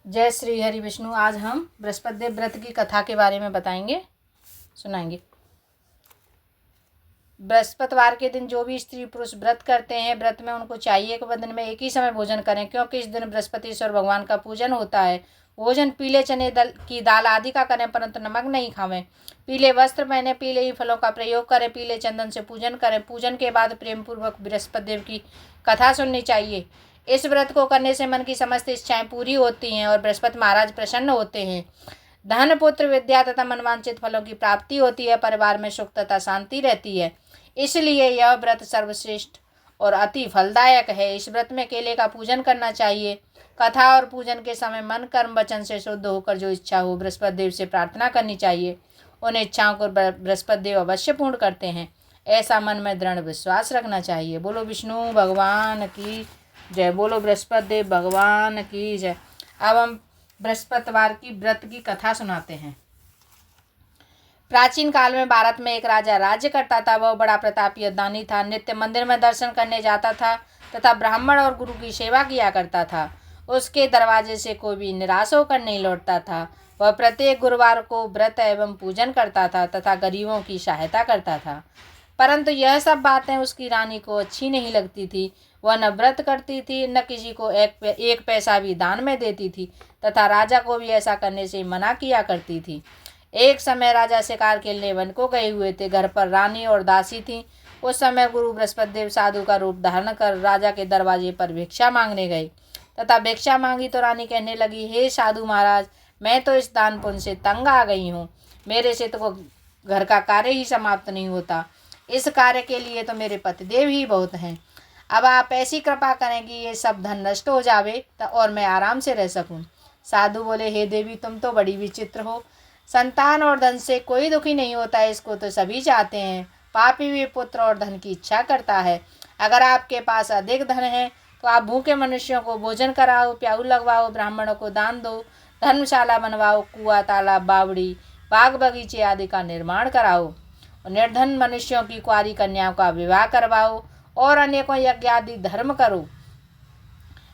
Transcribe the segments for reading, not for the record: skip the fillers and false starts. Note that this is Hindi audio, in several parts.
जय श्री हरि विष्णु। आज हम बृहस्पति देव व्रत की कथा के बारे में सुनाएंगे। बृहस्पतिवार के दिन जो भी स्त्री पुरुष व्रत करते हैं, व्रत में उनको चाहिए कि वह दिन में एक ही समय भोजन करें, क्योंकि इस दिन बृहस्पतिश्वर भगवान का पूजन होता है। भोजन पीले चने की दाल आदि का करें, परंतु नमक नहीं खावें। पीले वस्त्र पहने, पीले ही फलों का प्रयोग करें, पीले चंदन से पूजन करें। पूजन के बाद प्रेम पूर्वक बृहस्पति देव की कथा सुननी चाहिए। इस व्रत को करने से मन की समस्त इच्छाएं पूरी होती हैं और बृहस्पति महाराज प्रसन्न होते हैं। धन, पुत्र, विद्या तथा मनवांछित फलों की प्राप्ति होती है। परिवार में सुख तथा शांति रहती है। इसलिए यह व्रत सर्वश्रेष्ठ और अति फलदायक है। इस व्रत में केले का पूजन करना चाहिए। कथा और पूजन के समय मन, कर्म, वचन से शुद्ध होकर जो इच्छा हो बृहस्पति देव से प्रार्थना करनी चाहिए। उन इच्छाओं को बृहस्पति देव अवश्य पूर्ण करते हैं, ऐसा मन में दृढ़ विश्वास रखना चाहिए। बोलो विष्णु भगवान की जय। बोलो बृहस्पति देव भगवान की जय। अब हम बृहस्पतिवार की व्रत की कथा सुनाते हैं। प्राचीन काल में भारत में एक राजा राज्य करता था। वह बड़ा प्रतापी दानी था। नित्य मंदिर में दर्शन करने जाता था तथा ब्राह्मण और गुरु की सेवा किया करता था। उसके दरवाजे से कोई भी निराश होकर नहीं लौटता था। वह प्रत्येक गुरुवार को व्रत एवं पूजन करता था तथा गरीबों की सहायता करता था। परंतु यह सब बातें उसकी रानी को अच्छी नहीं लगती थी। वह न व्रत करती थी, न किसी को एक पैसा भी दान में देती थी तथा राजा को भी ऐसा करने से मना किया करती थी। एक समय राजा शिकार खेलने वन को गए हुए थे। घर पर रानी और दासी थी। उस समय गुरु बृहस्पति देव साधु का रूप धारण कर राजा के दरवाजे पर भिक्षा मांगने गए तथा भिक्षा मांगी तो रानी कहने लगी, हे साधु महाराज, मैं तो इस दान पुण्य से तंग आ गई हूँ। मेरे से तो घर का कार्य ही समाप्त नहीं होता। इस कार्य के लिए तो मेरे पतिदेव ही बहुत हैं। अब आप ऐसी कृपा करें कि ये सब धन नष्ट हो जावे और मैं आराम से रह सकूं। साधु बोले, हे देवी, तुम तो बड़ी विचित्र हो। संतान और धन से कोई दुखी नहीं होता है, इसको तो सभी चाहते हैं। पापी भी पुत्र और धन की इच्छा करता है। अगर आपके पास अधिक धन है तो आप भूखे मनुष्यों को भोजन कराओ, प्याऊ लगवाओ, ब्राह्मणों को दान दो, धर्मशाला बनवाओ, कुआं, तालाब, बावड़ी, बाग बगीचे आदि का निर्माण कराओ, निर्धन मनुष्यों की कुंवारी कन्याओं का विवाह करवाओ और अनेकों यज्ञ आदि धर्म करो।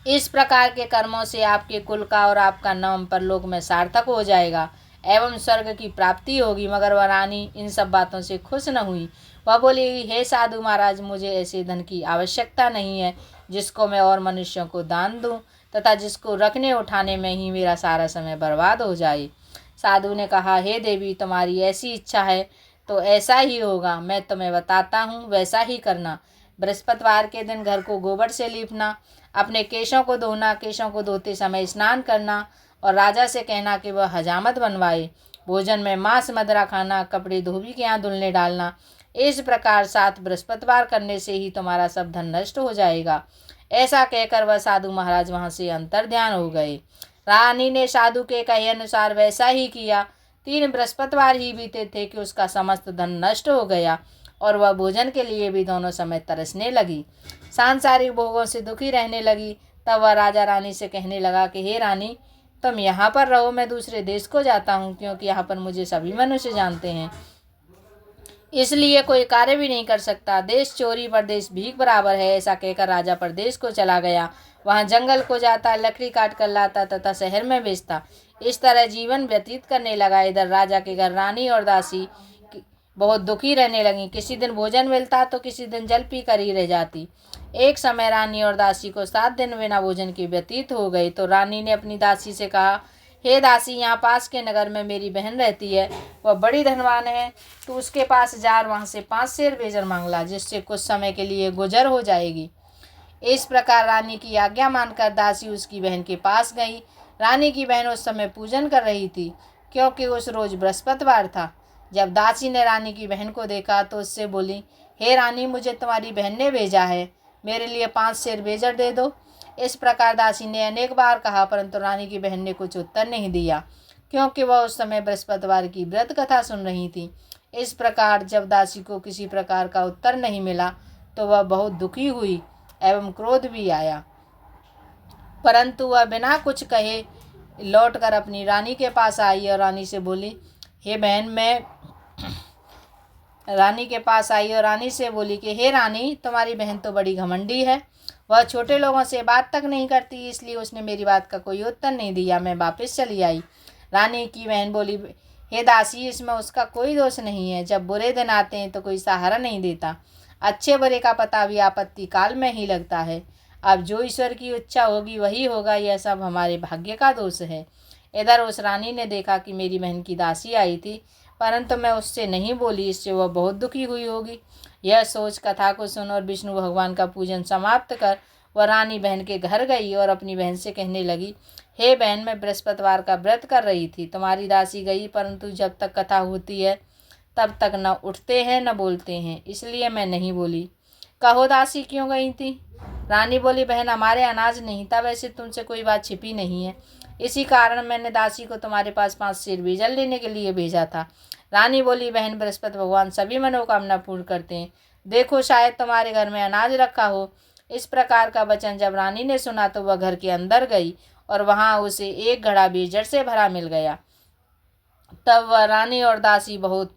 इस प्रकार के कर्मों से आपके कुल का और आपका नाम परलोक में सार्थक हो जाएगा एवं स्वर्ग की प्राप्ति होगी। मगर वह रानी इन सब बातों से खुश न हुई। वह बोली, हे साधु महाराज, मुझे ऐसे धन की आवश्यकता नहीं है जिसको मैं और मनुष्यों को दान दूं तथा जिसको रखने उठाने में ही मेरा सारा समय बर्बाद हो जाए। साधु ने कहा, हे देवी, तुम्हारी ऐसी इच्छा है तो ऐसा ही होगा। मैं तुम्हें बताता हूँ, वैसा ही करना। बृहस्पतिवार के दिन घर को गोबर से लीपना, अपने केशों को धोना, केशों को धोते समय स्नान करना और राजा से कहना कि वह हजामत बनवाए। भोजन में मांस मदिरा खाना, कपड़े धोबी के यहाँ धुलने डालना। इस प्रकार 7 बृहस्पतिवार करने से ही तुम्हारा सब धन नष्ट हो जाएगा। ऐसा कहकर वह साधु महाराज वहाँ से अंतर्ध्यान हो गए। रानी ने साधु के कहे अनुसार वैसा ही किया। 3 बृहस्पतिवार ही बीते थे कि उसका समस्त धन नष्ट हो गया और वह भोजन के लिए भी दोनों समय तरसने लगी, सांसारिक भोगों से दुखी रहने लगी। तब वह राजा रानी से कहने लगा कि हे रानी, तुम यहाँ पर रहो, मैं दूसरे देश को जाता हूँ, क्योंकि यहाँ पर मुझे सभी मनुष्य जानते हैं, इसलिए कोई कार्य भी नहीं कर सकता। देश चोरी परदेश भीख बराबर है। ऐसा कहकर राजा परदेश को चला गया। वहाँ जंगल को जाता, लकड़ी काट कर लाता तथा शहर में बेचता। इस तरह जीवन व्यतीत करने लगा। इधर राजा के घर रानी और दासी बहुत दुखी रहने लगी। किसी दिन भोजन मिलता तो किसी दिन जल पी कर ही रह जाती। एक समय रानी और दासी को 7 दिन बिना भोजन के व्यतीत हो गए तो रानी ने अपनी दासी से कहा, हे दासी, यहाँ पास के नगर में मेरी बहन रहती है। वह बड़ी धनवान है। तो उसके पास जा और वहाँ से 5 शेर बेजर मांग ला, जिससे कुछ समय के लिए गुजर हो जाएगी। इस प्रकार रानी की आज्ञा मानकर दासी उसकी बहन के पास गई। रानी की बहन उस समय पूजन कर रही थी, क्योंकि उस रोज बृहस्पतिवार था। जब दासी ने रानी की बहन को देखा तो उससे बोली, हे रानी, मुझे तुम्हारी बहन ने भेजा है, मेरे लिए 5 शेर बेजर दे दो। इस प्रकार दासी ने अनेक बार कहा, परंतु रानी की बहन ने कुछ उत्तर नहीं दिया, क्योंकि वह उस समय बृहस्पतिवार की व्रत कथा सुन रही थी। इस प्रकार जब दासी को किसी प्रकार का उत्तर नहीं मिला तो वह बहुत दुखी हुई एवं क्रोध भी आया, परंतु वह बिना कुछ कहे लौटकर अपनी रानी के पास आई और रानी से बोली, हे बहन, मैं रानी के पास आई और रानी से बोली कि हे रानी, तुम्हारी बहन तो बड़ी घमंडी है। वह छोटे लोगों से बात तक नहीं करती, इसलिए उसने मेरी बात का कोई उत्तर नहीं दिया। मैं वापस चली आई। रानी की बहन बोली, हे दासी, इसमें उसका कोई दोष नहीं है। जब बुरे दिन आते हैं तो कोई सहारा नहीं देता। अच्छे बुरे का पता भी आपत्ति काल में ही लगता है। अब जो ईश्वर की इच्छा होगी वही होगा, यह सब हमारे भाग्य का दोष है। इधर उस रानी ने देखा कि मेरी बहन की दासी आई थी, परंतु मैं उससे नहीं बोली, इससे वह बहुत दुखी हुई होगी। यह सोच कथा को सुन और विष्णु भगवान का पूजन समाप्त कर वह रानी बहन के घर गई और अपनी बहन से कहने लगी, हे बहन, मैं बृहस्पतिवार का व्रत कर रही थी। तुम्हारी दासी गई, परंतु जब तक कथा होती है तब तक न उठते हैं न बोलते हैं, इसलिए मैं नहीं बोली। कहो दासी क्यों गई थी? रानी बोली, बहन, हमारे अनाज नहीं था, वैसे तुमसे कोई बात छिपी नहीं है, इसी कारण मैंने दासी को तुम्हारे पास 5 सेर बीजल लेने के लिए भेजा था। रानी बोली, बहन, बृहस्पति भगवान सभी मनोकामना पूर्ण करते हैं, देखो शायद तुम्हारे घर में अनाज रखा हो। इस प्रकार का वचन जब रानी ने सुना तो वह घर के अंदर गई और वहाँ उसे एक घड़ा बीजल से भरा मिल गया। तब वह रानी और दासी बहुत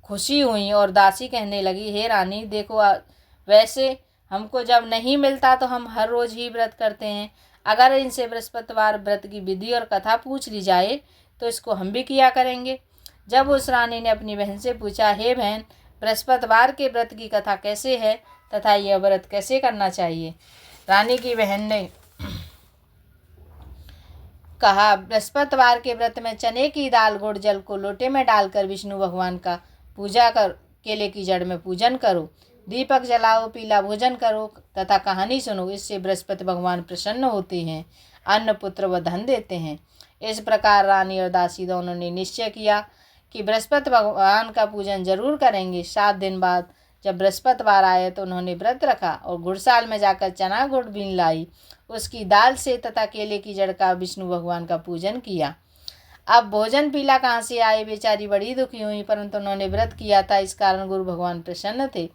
खुशी हुई और दासी कहने लगी, हे रानी, देखो वैसे हमको जब नहीं मिलता तो हम हर रोज़ ही व्रत करते हैं। अगर इनसे बृहस्पतिवार व्रत की विधि और कथा पूछ ली जाए तो इसको हम भी किया करेंगे। जब उस रानी ने अपनी बहन से पूछा, हे बहन, बृहस्पतिवार के व्रत की कथा कैसे है तथा यह व्रत कैसे करना चाहिए? रानी की बहन ने कहा, बृहस्पतिवार के व्रत में चने की दाल गुड़ जल को लोटे में डालकर विष्णु भगवान का पूजा कर, केले की जड़ में पूजन करो, दीपक जलाओ, पीला भोजन करो तथा कहानी सुनो, इससे बृहस्पति भगवान प्रसन्न होते हैं, अन्न पुत्र व धन देते हैं। इस प्रकार रानी और दासी दोनों ने निश्चय किया कि बृहस्पति भगवान का पूजन जरूर करेंगे। 7 दिन बाद जब बृहस्पतिवार आए तो उन्होंने व्रत रखा और गुड़साल में जाकर चना गुड़ बीन लाई, उसकी दाल से तथा केले की जड़ का विष्णु भगवान का पूजन किया। अब भोजन पीला कहाँ से आए? बेचारी बड़ी दुखी हुई, परंतु उन्होंने व्रत किया था, इस कारण गुरु भगवान प्रसन्न थे।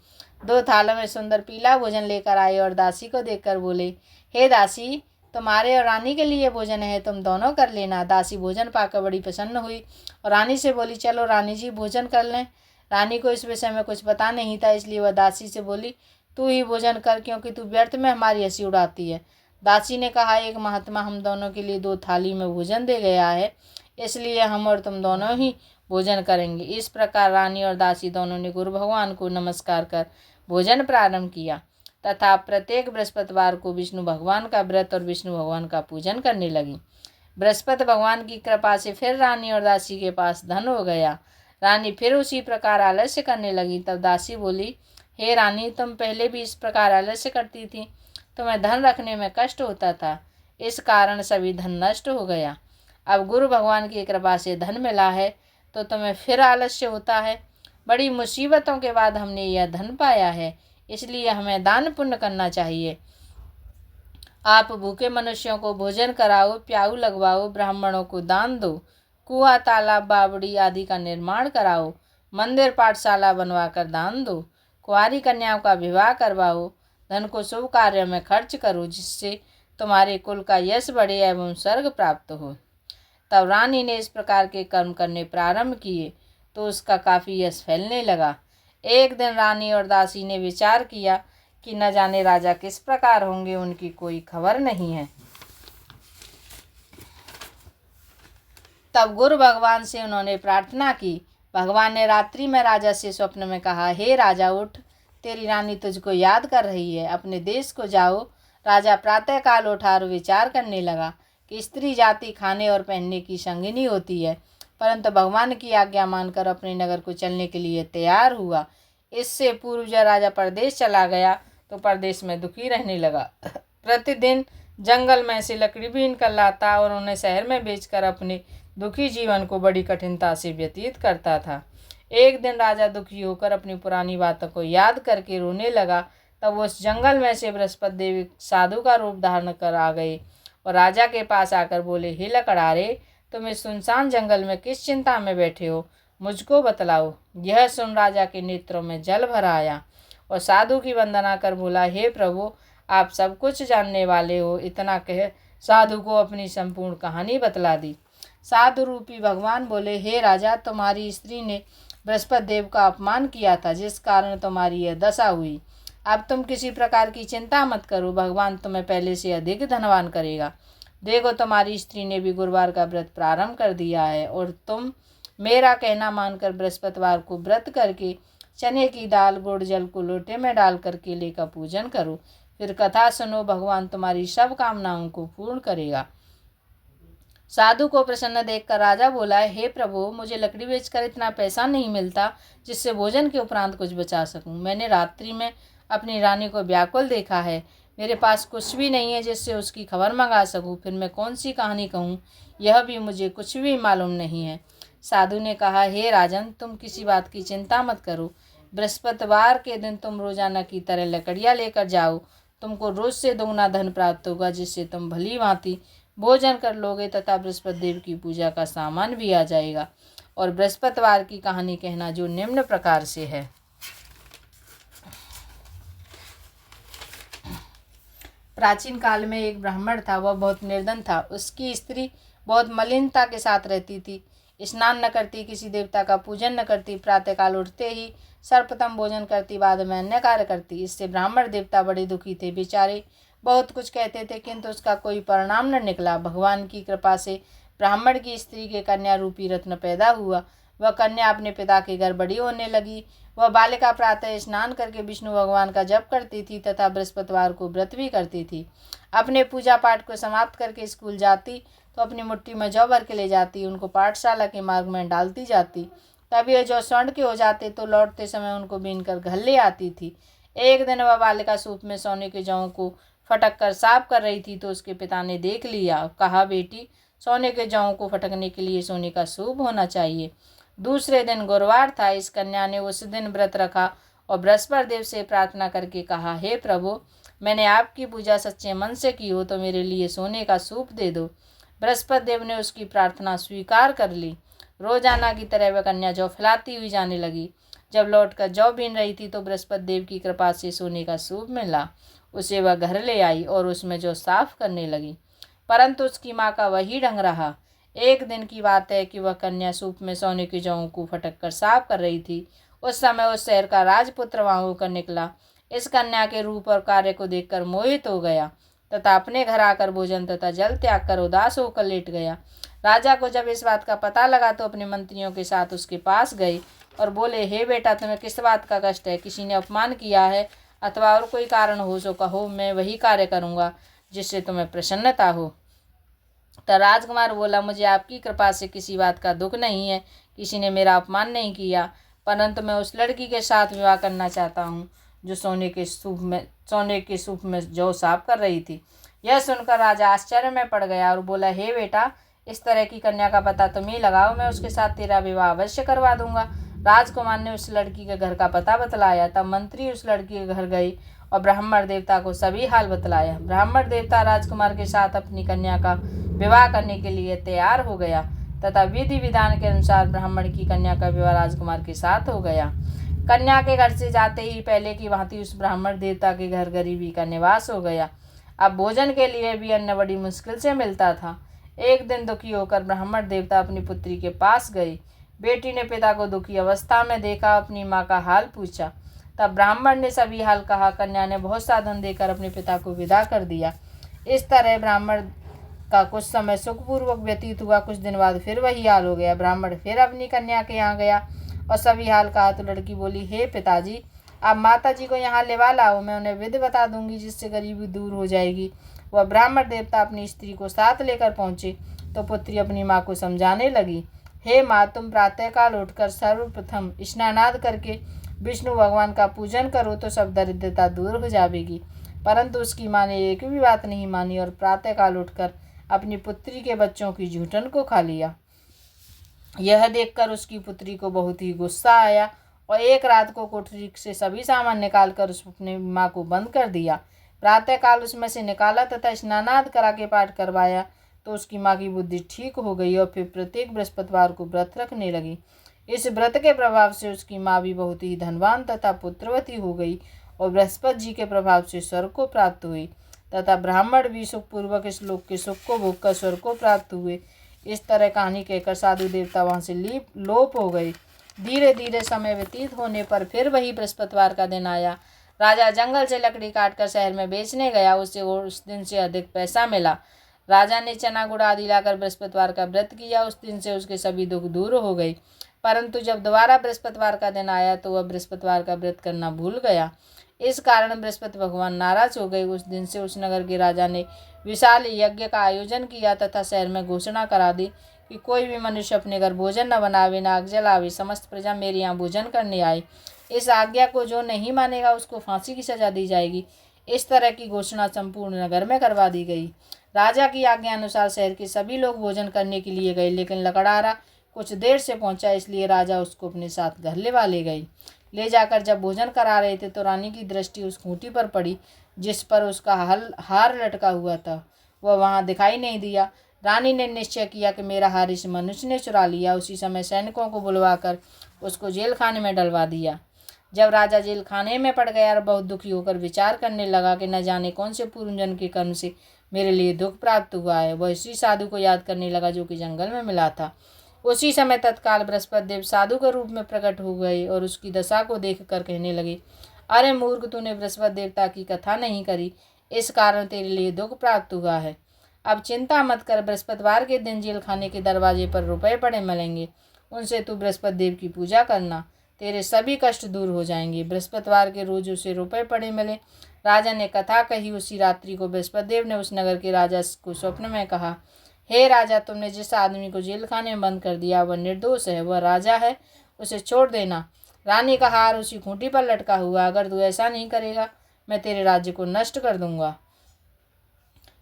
2 थालों में सुंदर पीला भोजन लेकर आए और दासी को देखकर बोले, हे दासी, तुम्हारे और रानी के लिए भोजन है, तुम दोनों कर लेना। दासी भोजन पाकर बड़ी प्रसन्न हुई और रानी से बोली, चलो रानी जी, भोजन कर लें। रानी को इस विषय में कुछ पता नहीं था, इसलिए वह दासी से बोली, तू ही भोजन कर, क्योंकि तू व्यर्थ में हमारी हंसी उड़ाती है। दासी ने कहा, एक महात्मा हम दोनों के लिए 2 थाली में भोजन दे गया है, इसलिए हम और तुम दोनों ही भोजन करेंगे। इस प्रकार रानी और दासी दोनों ने गुरु भगवान को नमस्कार कर भोजन प्रारंभ किया तथा प्रत्येक बृहस्पतिवार को विष्णु भगवान का व्रत और विष्णु भगवान का पूजन करने लगी। बृहस्पति भगवान की कृपा से फिर रानी और दासी के पास धन हो गया। रानी फिर उसी प्रकार आलस्य करने लगी। तब दासी बोली, हे रानी, तुम पहले भी इस प्रकार आलस्य करती थी, तुम्हें धन रखने में कष्ट होता था, इस कारण सभी धन नष्ट हो गया। अब गुरु भगवान की कृपा से धन मिला है तो तुम्हें फिर आलस्य होता है। बड़ी मुसीबतों के बाद हमने यह धन पाया है, इसलिए हमें दान पुण्य करना चाहिए। आप भूखे मनुष्यों को भोजन कराओ, प्याऊ लगवाओ, ब्राह्मणों को दान दो, कुआं, तालाब, बावड़ी आदि का निर्माण कराओ, मंदिर पाठशाला बनवा कर दान दो, कुंवारी कन्याओं का विवाह करवाओ, धन को शुभ कार्य में खर्च करो, जिससे तुम्हारे कुल का यश बढ़े एवं स्वर्ग प्राप्त हो। तब रानी ने इस प्रकार के कर्म करने प्रारंभ किए तो उसका काफ़ी यश फैलने लगा। एक दिन रानी और दासी ने विचार किया कि न जाने राजा किस प्रकार होंगे, उनकी कोई खबर नहीं है। तब गुरु भगवान से उन्होंने प्रार्थना की। भगवान ने रात्रि में राजा से स्वप्न में कहा, हे राजा, उठ, तेरी रानी तुझको याद कर रही है, अपने देश को जाओ। राजा प्रातःकाल उठा और विचार करने लगा कि स्त्री जाति खाने और पहनने की संगिनी होती है, परंतु भगवान की आज्ञा मानकर अपने नगर को चलने के लिए तैयार हुआ। इससे पूर्व जब राजा परदेश चला गया तो परदेश में दुखी रहने लगा। प्रतिदिन जंगल में से लकड़ी बीन कर लाता और उन्हें शहर में बेचकर अपने दुखी जीवन को बड़ी कठिनता से व्यतीत करता था। एक दिन राजा दुखी होकर अपनी पुरानी बातों को याद करके रोने लगा। तब उस जंगल में से बृहस्पति देव साधु का रूप धारण कर आ गए और राजा के पास आकर बोले, हे लकड़हारे, तुम इस सुनसान जंगल में किस चिंता में बैठे हो, मुझको बतलाओ। यह सुन राजा के नेत्रों में जल भर आया और साधु की वंदना कर बोला, हे प्रभु, आप सब कुछ जानने वाले हो। इतना कह साधु को अपनी संपूर्ण कहानी बतला दी। साधु रूपी भगवान बोले, हे राजा, तुम्हारी स्त्री ने बृहस्पति देव का अपमान किया था, जिस कारण तुम्हारी यह दशा हुई। अब तुम किसी प्रकार की चिंता मत करो, भगवान तुम्हें पहले से अधिक धनवान करेगा। देखो, तुम्हारी स्त्री ने भी गुरुवार का व्रत प्रारंभ कर दिया है और तुम मेरा कहना मानकर बृहस्पतिवार को व्रत करके चने की दाल गुड़ जल को लोटे में डालकर केले का पूजन करो। फिर कथा सुनो, भगवान तुम्हारी सब कामनाओं को पूर्ण करेगा। साधु को प्रसन्न देखकर राजा बोला, हे प्रभु, मुझे लकड़ी बेचकर इतना पैसा नहीं मिलता जिससे भोजन के उपरांत कुछ बचा सकूं। मैंने रात्रि में अपनी रानी को व्याकुल देखा है। मेरे पास कुछ भी नहीं है जिससे उसकी खबर मंगा सकूं। फिर मैं कौन सी कहानी कहूं, यह भी मुझे कुछ भी मालूम नहीं है। साधु ने कहा, हे राजन, तुम किसी बात की चिंता मत करो। बृहस्पतिवार के दिन तुम रोजाना की तरह लकड़ियाँ लेकर जाओ। तुमको रोज से दोगुना धन प्राप्त होगा, जिससे तुम भली भांति भोजन कर लोगे तथा बृहस्पति देव की पूजा का सामान भी आ जाएगा। और बृहस्पतिवार की कहानी कहना जो निम्न प्रकार से है। प्राचीन काल में एक ब्राह्मण था। वह बहुत निर्धन था। उसकी स्त्री बहुत मलिनता के साथ रहती थी। स्नान न करती, किसी देवता का पूजन न करती, प्रातःकाल उठते ही सर्वप्रथम भोजन करती, बाद में अन्य कार्य करती। इससे ब्राह्मण देवता बड़े दुखी थे। बेचारे बहुत कुछ कहते थे, किंतु उसका कोई परिणाम न निकला। भगवान की कृपा से ब्राह्मण की स्त्री के कन्या रूपी रत्न पैदा हुआ। वह कन्या अपने पिता के घर बड़ी होने लगी। वह बालिका प्रातः स्नान करके विष्णु भगवान का जप करती थी तथा बृहस्पतिवार को व्रत भी करती थी। अपने पूजा पाठ को समाप्त करके स्कूल जाती तो अपनी मुट्ठी में जौ भर के ले जाती, उनको पाठशाला के मार्ग में डालती जाती। तब ये जौ स्वर्ण के हो जाते तो लौटते समय उनको बीनकर घर ले आती थी। एक दिन वह बालिका सूप में सोने के जौ को फटक कर साफ कर रही थी तो उसके पिता ने देख लिया। कहा, बेटी, सोने के जौ को फटकने के लिए सोने का सूप होना चाहिए। दूसरे दिन गुरुवार था। इस कन्या ने उस दिन व्रत रखा और बृहस्पति देव से प्रार्थना करके कहा, हे प्रभु, मैंने आपकी पूजा सच्चे मन से की हो तो मेरे लिए सोने का सूप दे दो। बृहस्पति देव ने उसकी प्रार्थना स्वीकार कर ली। रोजाना की तरह वह कन्या जौ फैलाती हुई जाने लगी। जब लौटकर जौ बीन रही थी तो बृहस्पति देव की कृपा से सोने का सूप मिला। उसे वह घर ले आई और उसमें जौ साफ करने लगी, परंतु उसकी माँ का वही ढंग रहा। एक दिन की बात है कि वह कन्या सूप में सोने की जौ को फटक कर साफ कर रही थी। उस समय उस शहर का राजपुत्र वहां होकर निकला। इस कन्या के रूप और कार्य को देखकर मोहित हो गया तथा अपने घर आकर भोजन तथा जल त्याग कर उदास होकर लेट गया। राजा को जब इस बात का पता लगा तो अपने मंत्रियों के साथ उसके पास गए और बोले, हे बेटा, तुम्हें किस बात का कष्ट है? किसी ने अपमान किया है अथवा और कोई कारण हो सो कहो, मैं वही कार्य करूँगा जिससे तुम्हें प्रसन्नता हो। तो राजकुमार बोला, मुझे आपकी कृपा से किसी बात का दुख नहीं है। किसी ने मेरा अपमान नहीं किया, परंतु मैं उस लड़की के साथ विवाह करना चाहता हूँ जो सोने के सूप में जौ साफ कर रही थी। यह सुनकर राजा आश्चर्य में पड़ गया और बोला, हे बेटा, इस तरह की कन्या का पता तुम ही लगाओ, मैं उसके साथ तेरा विवाह अवश्य करवा दूंगा। राजकुमार ने उस लड़की के घर का पता बतलाया। तब मंत्री उस लड़की के घर गए और ब्राह्मण देवता को सभी हाल बतलाया। ब्राह्मण देवता राजकुमार के साथ अपनी कन्या का विवाह करने के लिए तैयार हो गया तथा विधि विधान के अनुसार ब्राह्मण की कन्या का विवाह राजकुमार के साथ हो गया। कन्या के घर से जाते ही पहले की भांति उस ब्राह्मण देवता के घर गरीबी का निवास हो गया। अब भोजन के लिए भी अन्न बड़ी मुश्किल से मिलता था। एक दिन दुखी होकर ब्राह्मण देवता अपनी पुत्री के पास गए। बेटी ने पिता को दुखी अवस्था में देखा, अपनी माँ का हाल पूछा। तब ब्राह्मण ने सभी हाल कहा। कन्या ने बहुत साधन देकर अपने पिता को विदा कर दिया। इस तरह ब्राह्मण का कुछ समय सुखपूर्वक व्यतीत हुआ। कुछ दिन बाद फिर वही हाल हो गया। ब्राह्मण फिर अपनी कन्या के यहाँ गया और सभी हाल कहा तो लड़की बोली, हे पिताजी, आप माता जी को यहाँ लेवा लाओ, मैं उन्हें विधि बता दूंगी जिससे गरीबी दूर हो जाएगी। वह ब्राह्मण देवता अपनी स्त्री को साथ लेकर पहुँचे तो पुत्री अपनी माँ को समझाने लगी, हे माँ, तुम प्रातःकाल उठकर सर्वप्रथम स्नानादि करके विष्णु भगवान का पूजन करो तो सब दरिद्रता दूर हो जाएगी। परंतु उसकी माँ ने एक भी बात नहीं मानी और प्रातःकाल उठकर अपनी पुत्री के बच्चों की जूठन को खा लिया। यह देखकर उसकी पुत्री को बहुत ही गुस्सा आया और एक रात को कोठरी से सभी सामान निकालकर उसने माँ को बंद कर दिया। प्रातःकाल उसमें से निकाला तथा स्नानादि करा के पाठ करवाया तो उसकी माँ की बुद्धि ठीक हो गई और फिर प्रत्येक बृहस्पतिवार को व्रत रखने लगी। इस व्रत के प्रभाव से उसकी माँ भी बहुत ही धनवान तथा पुत्रवती हो गई और बृहस्पति जी के प्रभाव से स्वर्ग को प्राप्त हुई तथा ब्राह्मण भी सुखपूर्वक इस लोक के सुख को भोग कर स्वर्ग को प्राप्त हुए। इस तरह कहानी कहकर साधु देवता वहाँ से लोप हो गए। धीरे धीरे समय व्यतीत होने पर फिर वही बृहस्पतिवार का दिन आया। राजा जंगल से लकड़ी काटकर शहर में बेचने गया, उसे उस दिन से अधिक पैसा मिला। राजा ने चना गुड़ आदि लाकर बृहस्पतिवार का व्रत किया। उस दिन से उसके सभी दुख दूर हो गई। परंतु जब दोबारा बृहस्पतिवार का दिन आया तो वह बृहस्पतिवार का व्रत करना भूल गया। इस कारण बृहस्पति भगवान नाराज हो गए। उस दिन से उस नगर के राजा ने विशाल यज्ञ का आयोजन किया तथा शहर में घोषणा करा दी कि कोई भी मनुष्य अपने घर भोजन न बनावे, न आग जलावे, समस्त प्रजा मेरे यहाँ भोजन करने आए। इस आज्ञा को जो नहीं मानेगा उसको फांसी की सजा दी जाएगी। इस तरह की घोषणा संपूर्ण नगर में करवा दी गई। राजा की आज्ञा अनुसार शहर के सभी लोग भोजन करने के लिए गए, लेकिन लकड़हारा कुछ देर से पहुंचा, इसलिए राजा उसको अपने साथ घर ले गई। ले जाकर जब भोजन करा रहे थे तो रानी की दृष्टि उस खूंटी पर पड़ी जिस पर उसका हार लटका हुआ था। वह वहां दिखाई नहीं दिया। रानी ने निश्चय किया कि मेरा हार इस मनुष्य ने चुरा लिया। उसी समय सैनिकों को बुलवाकर उसको जेल खाने में डलवा दिया। जब राजा जेल खाने में पड़ गया और बहुत दुखी होकर विचार करने लगा कि न जाने कौन से पूर्वजन्म के कर्म से मेरे लिए दुख प्राप्त हुआ है, वह इसी साधु को याद करने लगा जो कि जंगल में मिला था। उसी समय तत्काल बृहस्पति देव साधु के रूप में प्रकट हो गए और उसकी दशा को देखकर कहने लगे, अरे मूर्ख, तूने बृहस्पति देवता की कथा नहीं करी, इस कारण तेरे लिए दुख प्राप्त हुआ है। अब चिंता मत कर, बृहस्पतिवार के दिन जेल खाने के दरवाजे पर रुपए पड़े मिलेंगे, उनसे तू बृहस्पति देव की पूजा करना, तेरे सभी कष्ट दूर हो जाएंगे। बृहस्पतिवार के रोज उसे रुपए पड़े मिले। राजा ने कथा कही। उसी रात्रि को बृहस्पति देव ने उस नगर के राजा को स्वप्न में कहा, हे राजा, तुमने जिस आदमी को जेल खाने में बंद कर दिया वह निर्दोष है, वह राजा है, उसे छोड़ देना। रानी का हार उसी खूंटी पर लटका हुआ, अगर तू ऐसा नहीं करेगा मैं तेरे राज्य को नष्ट कर दूंगा।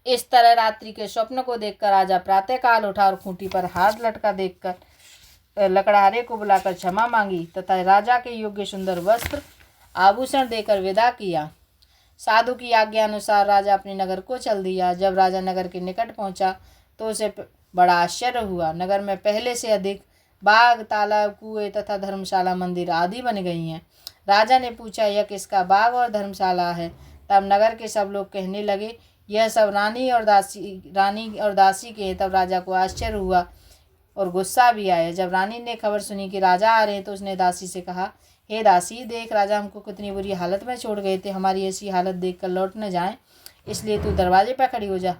इस तरह रात्रि के स्वप्न को देखकर राजा प्रातःकाल उठा और खूंटी पर हार लटका देखकर लकड़हारे को बुलाकर क्षमा मांगी तथा राजा के योग्य सुंदर वस्त्र आभूषण देकर विदा किया। साधु की आज्ञा अनुसार राजा अपने नगर को चल दिया। जब राजा नगर के निकट पहुंचा तो उसे बड़ा आश्चर्य हुआ। नगर में पहले से अधिक बाग, तालाब, कुएं तथा धर्मशाला, मंदिर आदि बन गई हैं। राजा ने पूछा, यह किसका बाग और धर्मशाला है? तब नगर के सब लोग कहने लगे, यह सब रानी और दासी के हैं। तब राजा को आश्चर्य हुआ और गुस्सा भी आया। जब रानी ने खबर सुनी कि राजा आ रहे हैं तो उसने दासी से कहा, हे दासी, देख राजा हमको कितनी बुरी हालत में छोड़ गए थे, हमारी ऐसी हालत देखकर लौट न जाएं, इसलिए तू दरवाजे पर खड़ी हो जा।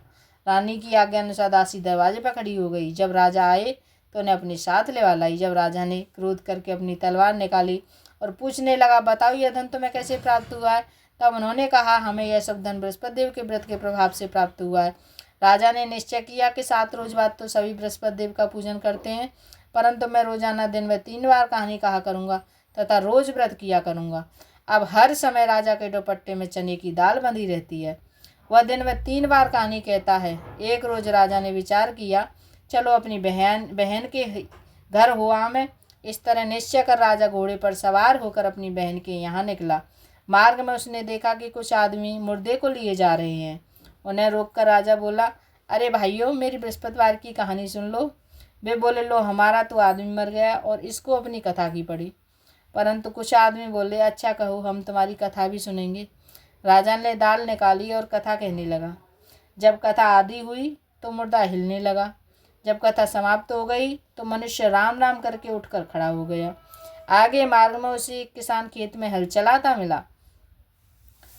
रानी की आज्ञा अनुसार दासी दरवाजे पर खड़ी हो गई। जब राजा आए तो उन्हें अपने साथ लेवा लाई। जब राजा ने क्रोध करके अपनी तलवार निकाली और पूछने लगा, बताओ यह धन तुम्हें कैसे प्राप्त हुआ है? तब उन्होंने कहा, हमें यह सब धन बृहस्पति देव के व्रत के प्रभाव से प्राप्त हुआ है। राजा ने निश्चय किया कि 7 रोज बाद तो सभी बृहस्पति देव का पूजन करते हैं, परंतु मैं रोजाना दिन में 3 बार कहानी कहा करूँगा तथा रोज व्रत किया करूँगा। अब हर समय राजा के दुपट्टे में चने की दाल बंधी रहती है। वह दिन में 3 बार कहानी कहता है। एक रोज राजा ने विचार किया, चलो अपनी बहन के घर हुआ में। इस तरह निश्चय कर राजा घोड़े पर सवार होकर अपनी बहन के यहाँ निकला। मार्ग में उसने देखा कि कुछ आदमी मुर्दे को लिए जा रहे हैं। उन्हें रोककर राजा बोला, अरे भाइयों, मेरी बृहस्पतिवार की कहानी सुन लो। वे बोले, लो, हमारा तो आदमी मर गया और इसको अपनी कथा की पड़ी। परंतु कुछ आदमी बोले, अच्छा कहो, हम तुम्हारी कथा भी सुनेंगे। राजा ने दाल निकाली और कथा कहने लगा। जब कथा आधी हुई तो मुर्दा हिलने लगा। जब कथा समाप्त हो गई तो मनुष्य राम राम करके उठकर खड़ा हो गया। आगे मार्ग में उसे एक किसान खेत में हल चलाता मिला।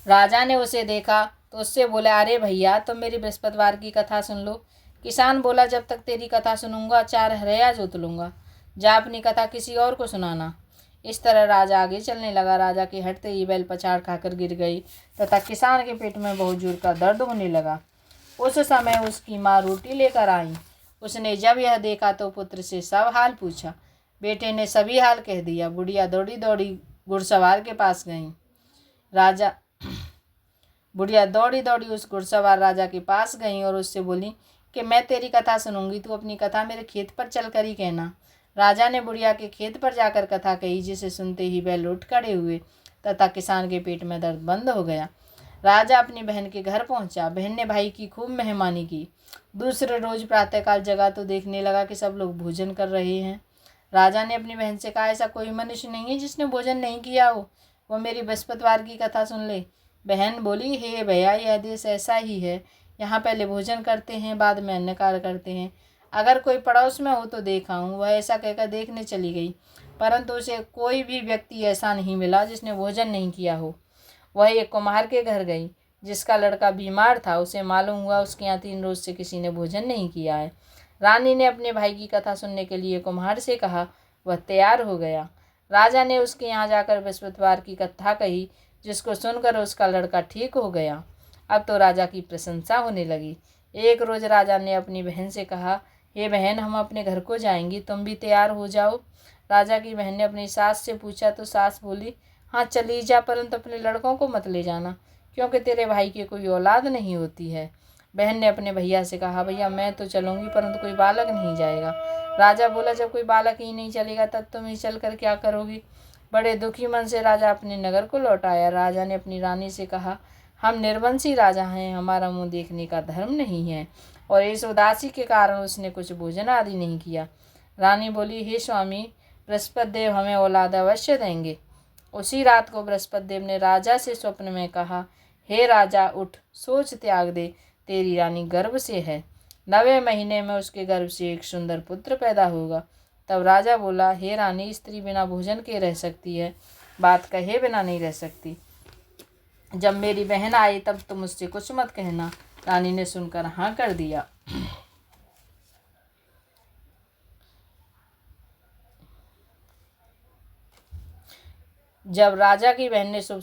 राजा ने उसे देखा तो उससे बोला, अरे भैया, तुम मेरी बृहस्पतिवार की कथा सुन लो। किसान बोला, जब तक तेरी कथा सुनूंगा 4 हरया जोत लूँगा, जा अपनी कथा किसी और को सुनाना। इस तरह राजा आगे चलने लगा। राजा के हटते ही बैल पछाड़ खाकर गिर गई तथा किसान के पेट में बहुत जोर का दर्द होने लगा। उस समय उसकी माँ रोटी लेकर आई। उसने जब यह देखा तो पुत्र से सब हाल पूछा। बेटे ने सभी हाल कह दिया। बुढ़िया दौड़ी दौड़ी घुड़सवार के पास गई। बुढ़िया दौड़ी दौड़ी उस घुड़सवार राजा के पास गई और उससे बोली कि मैं तेरी कथा सुनूंगी, तू अपनी कथा मेरे खेत पर चलकर ही कहना। राजा ने बुढ़िया के खेत पर जाकर कथा कही, जिसे सुनते ही बैल उठ खड़े हुए तथा किसान के पेट में दर्द बंद हो गया। राजा अपनी बहन के घर पहुंचा। बहन ने भाई की खूब मेहमानी की। दूसरे रोज प्रातःकाल जगा तो देखने लगा कि सब लोग भोजन कर रहे हैं। राजा ने अपनी बहन से कहा, ऐसा कोई मनुष्य नहीं है जिसने भोजन नहीं किया हो, वह मेरी बृहस्पतिवार की कथा सुन ले। बहन बोली, हे भैया, यह देश ऐसा ही है, यहाँ पहले भोजन करते हैं, बाद में अन्य कार्य करते हैं। अगर कोई पड़ोस में हो तो देखा हूँ। वह ऐसा कहकर देखने चली गई, परंतु उसे कोई भी व्यक्ति ऐसा नहीं मिला जिसने भोजन नहीं किया हो। वह एक कुम्हार के घर गई जिसका लड़का बीमार था। उसे मालूम हुआ उसके यहाँ 3 रोज से किसी ने भोजन नहीं किया है। रानी ने अपने भाई की कथा सुनने के लिए कुम्हार से कहा। वह तैयार हो गया। राजा ने उसके यहाँ जाकर बृहस्पतिवार की कथा कही, जिसको सुनकर उसका लड़का ठीक हो गया। अब तो राजा की प्रशंसा होने लगी। एक रोज राजा ने अपनी बहन से कहा, हे बहन, हम अपने घर को जाएंगी, तुम भी तैयार हो जाओ। राजा की बहन ने अपनी सास से पूछा तो सास बोली, हाँ चली जा, परंतु अपने लड़कों को मत ले जाना, क्योंकि तेरे भाई की कोई औलाद नहीं होती है। बहन ने अपने भैया से कहा, भैया मैं तो चलूँगी, परंतु कोई बालक नहीं जाएगा। राजा बोला, जब कोई बालक ही नहीं चलेगा तब तुम ही चल कर क्या करोगी। बड़े दुखी मन से राजा अपने नगर को लौट आया। राजा ने अपनी रानी से कहा, हम निर्वंशी राजा हैं, हमारा मुँह देखने का धर्म नहीं है, और इस उदासी के कारण उसने कुछ भोजन आदि नहीं किया। रानी बोली, हे स्वामी, बृहस्पति देव हमें औलाद अवश्य देंगे। उसी रात को बृहस्पति देव ने राजा से स्वप्न में कहा, हे राजा, उठ, सोच त्याग दे, तेरी रानी गर्भ से है, 9वें महीने में उसके गर्भ से एक सुंदर पुत्र पैदा होगा। तब राजा बोला, हे रानी, स्त्री बिना भोजन के रह सकती है, बात कहे बिना नहीं रह सकती। जब मेरी बहन आई तब तुम मुझसे कुछ मत कहना। रानी ने सुनकर हाँ कर दिया। जब राजा की बहन ने शुभ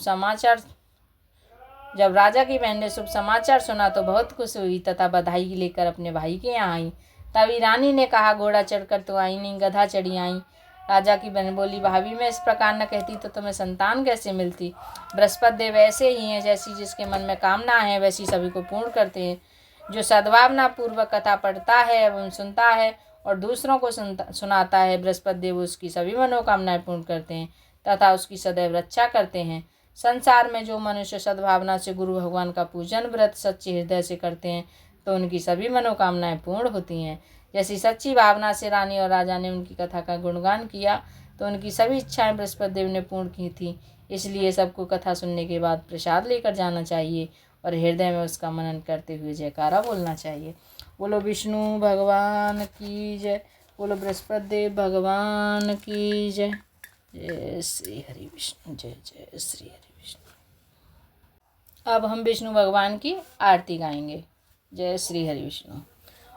समाचार सुना तो बहुत खुश हुई तथा बधाई लेकर अपने भाई के यहाँ आई। तभी रानी ने कहा, घोड़ा चढ़कर तो आई नहीं, गधा चढ़ी आई। राजा की बहन बोली, भाभी, मैं इस प्रकार न कहती तो तुम्हें संतान कैसे मिलती। बृहस्पति देव ऐसे ही हैं, जैसी जिसके मन में कामना है वैसी सभी को पूर्ण करते हैं। जो सद्भावना पूर्वक कथा पढ़ता है एवं सुनता है और दूसरों को सुनाता है, बृहस्पति देव उसकी सभी मनोकामनाएं पूर्ण करते हैं तथा उसकी सदैव रक्षा करते हैं। संसार में जो मनुष्य सद्भावना से गुरु भगवान का पूजन व्रत सच्चे हृदय से करते हैं तो उनकी सभी मनोकामनाएं पूर्ण होती हैं। जैसी सच्ची भावना से रानी और राजा ने उनकी कथा का गुणगान किया तो उनकी सभी इच्छाएं बृहस्पति देव ने पूर्ण की थी। इसलिए सबको कथा सुनने के बाद प्रसाद लेकर जाना चाहिए और हृदय में उसका मनन करते हुए जयकारा बोलना चाहिए। बोलो विष्णु भगवान की जय, बोलो बृहस्पति देव भगवान की जय। जय श्री हरि विष्णु, जय जय श्री हरि विष्णु। अब हम विष्णु भगवान की आरती गाएंगे। जय श्री हरि विष्णु।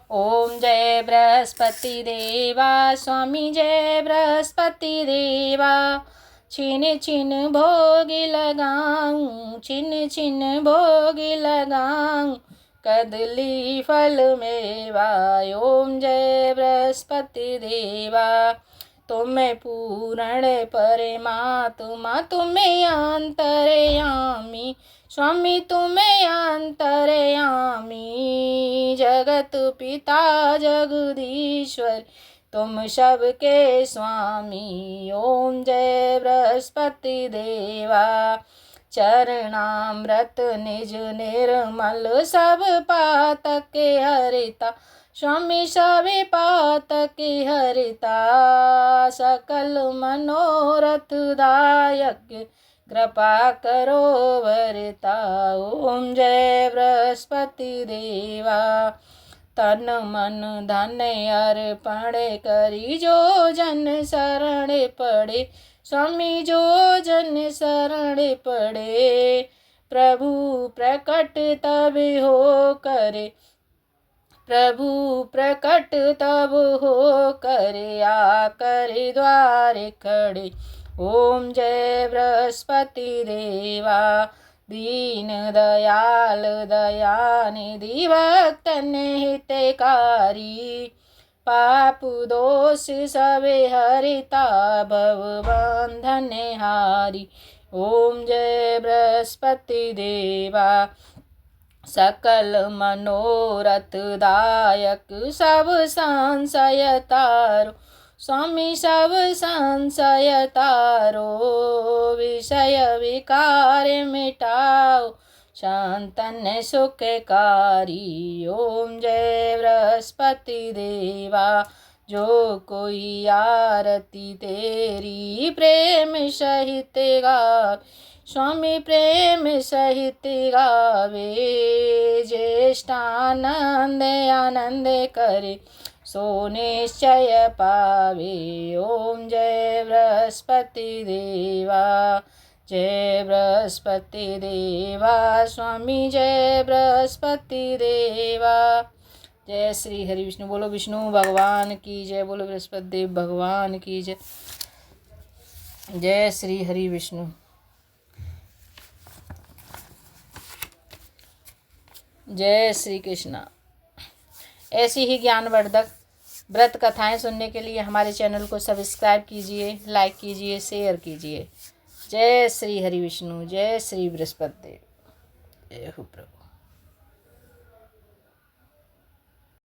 ओम जय बृहस्पति देवा स्वामी, जय बृहस्पति देवा। छिन छिन भोग लगाऊं, छिन छिन भोग लगाऊं, कदली फल मेवा। ओम जय बृहस्पति देवा। तुम्हें पूर्ण परमात्मा, तुम्हें अंतर्यामी, स्वामी तुम्हें अंतर्यामी। जगत पिता जगदीश्वर, तुम सबके स्वामी। ओम जय बृहस्पति देवा। चरणामृत निज निर्मल, सब पातक हरिता, स्वामी सभी पातक हरिता। सकल मनोरथ दायक, कृपा करो वरता। ओम जय बृहस्पति देवा। तन मन धन अर्पण करी, जो जन शरण पड़े, स्वामी जो जन शरण पड़े। प्रभु प्रकट तब हो करे, प्रभु प्रकट तब हो करे, आकर द्वार खड़े। ओम जय बृहस्पति देवा। दीन दयाल दयानिधि, भक्तन हितकारी, पाप दोष सबे हरिता, भव बंधन हारी। ओम जय बृहस्पति देवा। सकल मनोरथ दायक, सब संशय तारो, स्वामी सब संशय तारो। विषय विकार मिटाओ, शांतन सुखकारी। ओम जय बृहस्पति देवा। जो कोई आरती तेरी प्रेम सहित गावे, स्वामी प्रेम सहित गावे। ज्येष्ठानंद आनंद करे, सो निश्चय पावे। ओम जय बृहस्पति देवा। जय बृहस्पति देवा स्वामी, जय बृहस्पति देवा। जय श्री हरि विष्णु। बोलो विष्णु भगवान की जय, बोलो बृहस्पति देव भगवान की जय। जय श्री हरि विष्णु। जय श्री कृष्णा। ऐसी ही ज्ञानवर्धक व्रत कथाएं सुनने के लिए हमारे चैनल को सब्सक्राइब कीजिए, लाइक कीजिए, शेयर कीजिए। जय श्री हरि विष्णु। जय श्री बृहस्पति देव। जय हो प्रभु।